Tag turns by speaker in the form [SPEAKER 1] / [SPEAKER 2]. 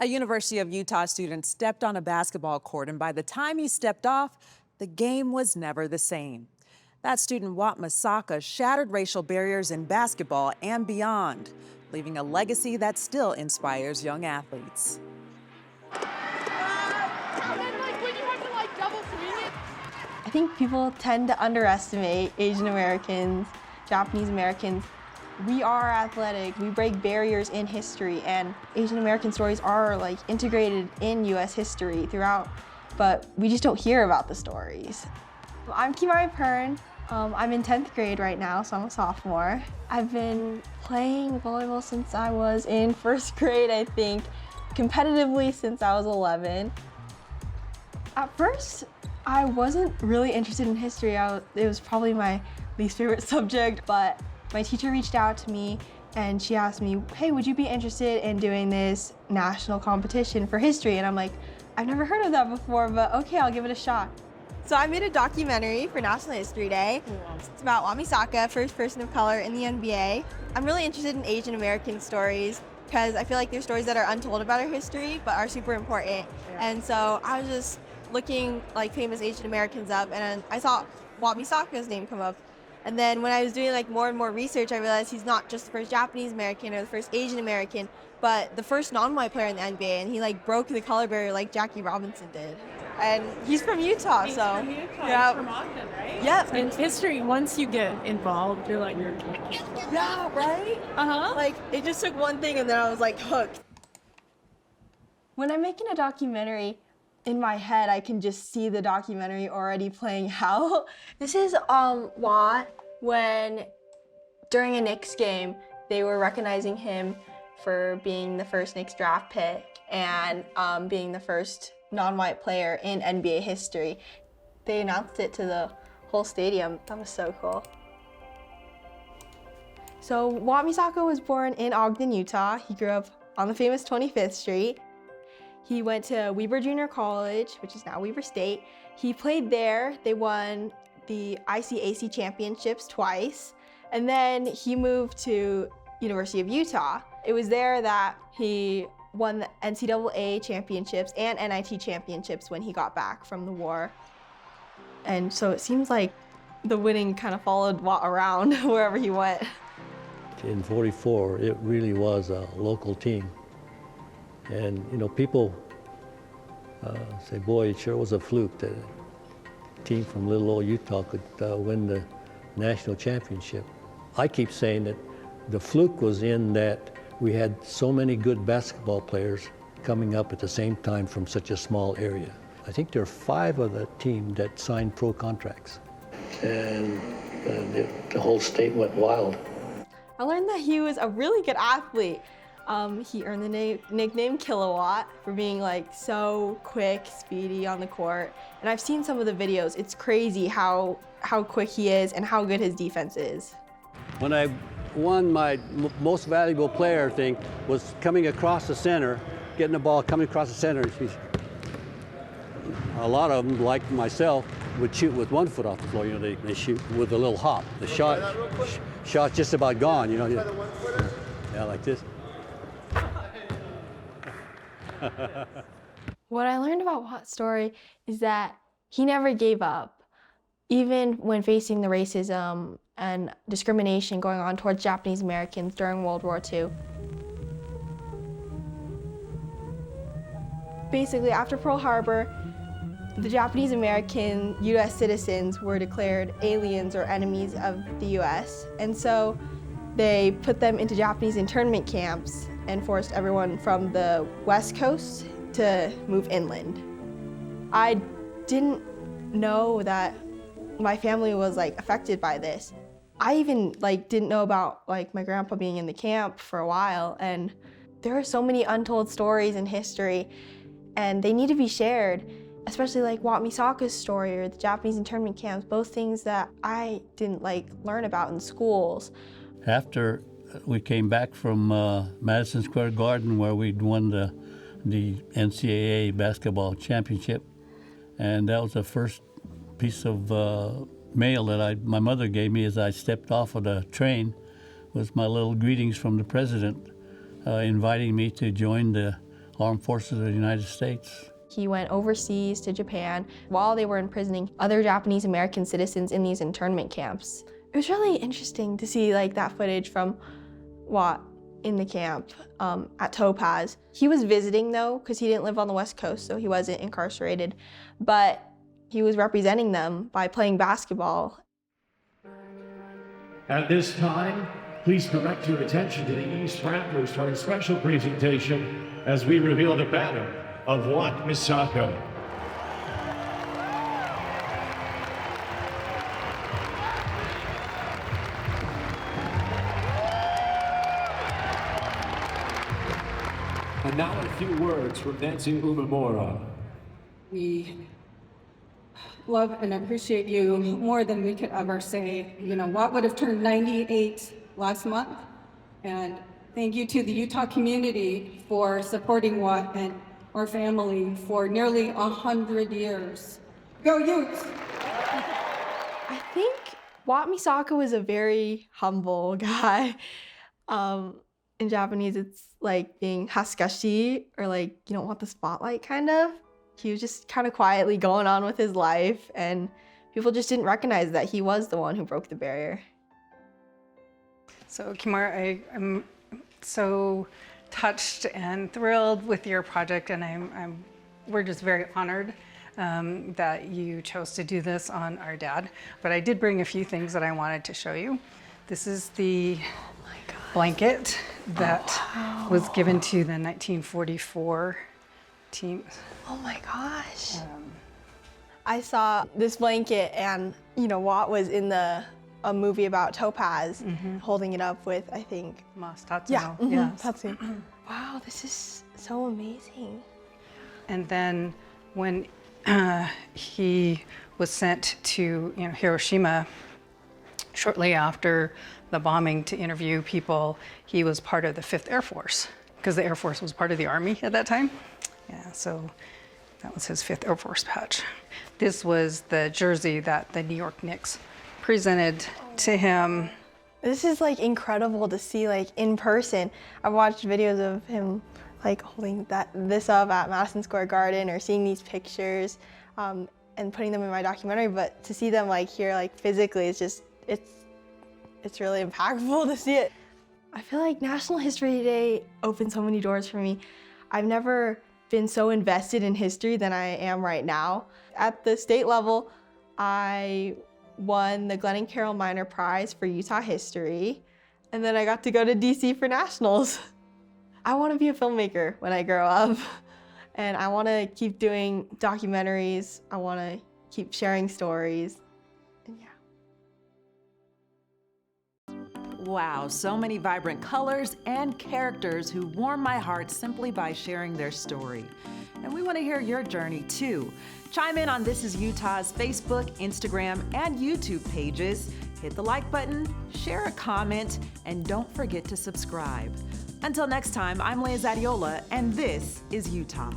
[SPEAKER 1] A University of Utah student stepped on a basketball court, and by the time he stepped off, the game was never the same. That student, Wat Misaka, shattered racial barriers in basketball and beyond, leaving a legacy that still inspires young athletes.
[SPEAKER 2] I think people tend to underestimate Asian Americans, Japanese Americans. We are athletic, we break barriers in history, and Asian American stories are like integrated in US history throughout, but we just don't hear about the stories. I'm Kimari Pern. I'm in 10th grade right now, so I'm a sophomore. I've been playing volleyball since I was in 1st grade, I think, competitively since I was 11. At first, I wasn't really interested in history. It was probably my least favorite subject, but my teacher reached out to me and she asked me, hey, would you be interested in doing this national competition for history? And I'm like, I've never heard of that before, but okay, I'll give it a shot. So I made a documentary for National History Day. It's about Wat Misaka, first person of color in the NBA. I'm really interested in Asian American stories because I feel like there's stories that are untold about our history but are super important. And so I was just looking like famous Asian Americans up, and I saw Wat Misaka's name come up. And then when I was doing like more and more research, I realized he's not just the first Japanese American or the first Asian American, but the first non-white player in the NBA, and he like broke the color barrier like Jackie Robinson did. And he's from Utah,
[SPEAKER 3] He's
[SPEAKER 2] so
[SPEAKER 3] from Utah.
[SPEAKER 2] yeah.
[SPEAKER 3] He's from Ogden, right?
[SPEAKER 2] Yep.
[SPEAKER 3] In history, once you get involved, you're like,
[SPEAKER 2] Yeah, right? Like it just took one thing and then I was like hooked. When I'm making a documentary, in my head, I can just see the documentary already playing out. This is Wat when during a Knicks game, they were recognizing him for being the first Knicks draft pick and being the first non-white player in NBA history. They announced it to the whole stadium. That was so cool. So Wat Misaka was born in Ogden, Utah. He grew up on the famous 25th Street. He went to Weber Junior College, which is now Weber State. He played there. They won the ICAC championships twice. And then he moved to University of Utah. It was there that he won the NCAA championships and NIT championships when he got back from the war. And so it seems like the winning kind of followed Wat around wherever he went.
[SPEAKER 4] In '44, it really was a local team. And, you know, people say, boy, it sure was a fluke that a team from little old Utah could win the national championship. I keep saying that the fluke was in that we had so many good basketball players coming up at the same time from such a small area. I think there are 5 of the team that signed pro contracts. And the whole state went wild.
[SPEAKER 2] I learned that he was a really good athlete. He earned the nickname Kilowatt for being like so quick, speedy on the court. And I've seen some of the videos. It's crazy how quick he is and how good his defense is.
[SPEAKER 5] When I won my most valuable player thing was coming across the center, getting the ball coming across the center. A lot of them, like myself, would shoot with 1 foot off the floor. You know, they shoot with a little hop. The shot's just about gone. You know, yeah, like this.
[SPEAKER 2] What I learned about Wat's story is that he never gave up, even when facing the racism and discrimination going on towards Japanese Americans during World War II. Basically, after Pearl Harbor, the Japanese American US citizens were declared aliens or enemies of the US, and so they put them into Japanese internment camps and forced everyone from the West Coast to move inland. I didn't know that my family was like affected by this. I even like didn't know about like my grandpa being in the camp for a while, and there are so many untold stories in history and they need to be shared, especially like Wat Misaka's story or the Japanese internment camps, both things that I didn't like learn about in schools.
[SPEAKER 4] After we came back from Madison Square Garden, where we'd won the NCAA basketball championship, and that was the first piece of mail that my mother gave me as I stepped off of the train, was my little greetings from the president inviting me to join the Armed Forces of the United States.
[SPEAKER 2] He went overseas to Japan while they were imprisoning other Japanese American citizens in these internment camps. It was really interesting to see like that footage from Watt in the camp at Topaz. He was visiting though, because he didn't live on the West Coast, so he wasn't incarcerated, but he was representing them by playing basketball.
[SPEAKER 6] At this time, please direct your attention to the East Raptors for a special presentation as we reveal the banner of Watt Misaka. And now a few words from Nancy Umemura.
[SPEAKER 7] We love and appreciate you more than we could ever say. You know, Watt would have turned 98 last month. And thank you to the Utah community for supporting Watt and our family for nearly 100 years. Go Utes!
[SPEAKER 2] I think Watt Misaka was a very humble guy. In Japanese, it's like being hasukashi, or like you don't want the spotlight, kind of. He was just kind of quietly going on with his life, and people just didn't recognize that he was the one who broke the barrier.
[SPEAKER 8] So Kimura, I'm so touched and thrilled with your project, and we're just very honored that you chose to do this on our dad. But I did bring a few things that I wanted to show you. This is the blanket that was given to the 1944 team.
[SPEAKER 2] Oh my gosh. I saw this blanket, and you know, Watt was in a movie about Topaz, holding it up with, I think,
[SPEAKER 8] Mas Tatsuno.
[SPEAKER 2] yeah,
[SPEAKER 8] Yes.
[SPEAKER 2] Tatsu. Wow, this is so amazing.
[SPEAKER 8] And then when he was sent to Hiroshima shortly after the bombing to interview people, he was part of the 5th Air Force, because the Air Force was part of the Army at that time. Yeah, so that was his 5th Air Force patch. This was the jersey that the New York Knicks presented to him.
[SPEAKER 2] This is like incredible to see like in person. I've watched videos of him like holding this up at Madison Square Garden, or seeing these pictures and putting them in my documentary, but to see them like here like physically, it's really impactful to see it. I feel like National History Day opened so many doors for me. I've never been so invested in history than I am right now. At the state level, I won the Glennon Carroll Minor Prize for Utah history, and then I got to go to DC for nationals. I want to be a filmmaker when I grow up, and I want to keep doing documentaries. I want to keep sharing stories, and yeah.
[SPEAKER 1] Wow, so many vibrant colors and characters who warm my heart simply by sharing their story. And we want to hear your journey too. Chime in on This Is Utah's Facebook, Instagram, and YouTube pages. Hit the like button, share a comment, and don't forget to subscribe. Until next time, I'm Leah Zadiola, and this is Utah.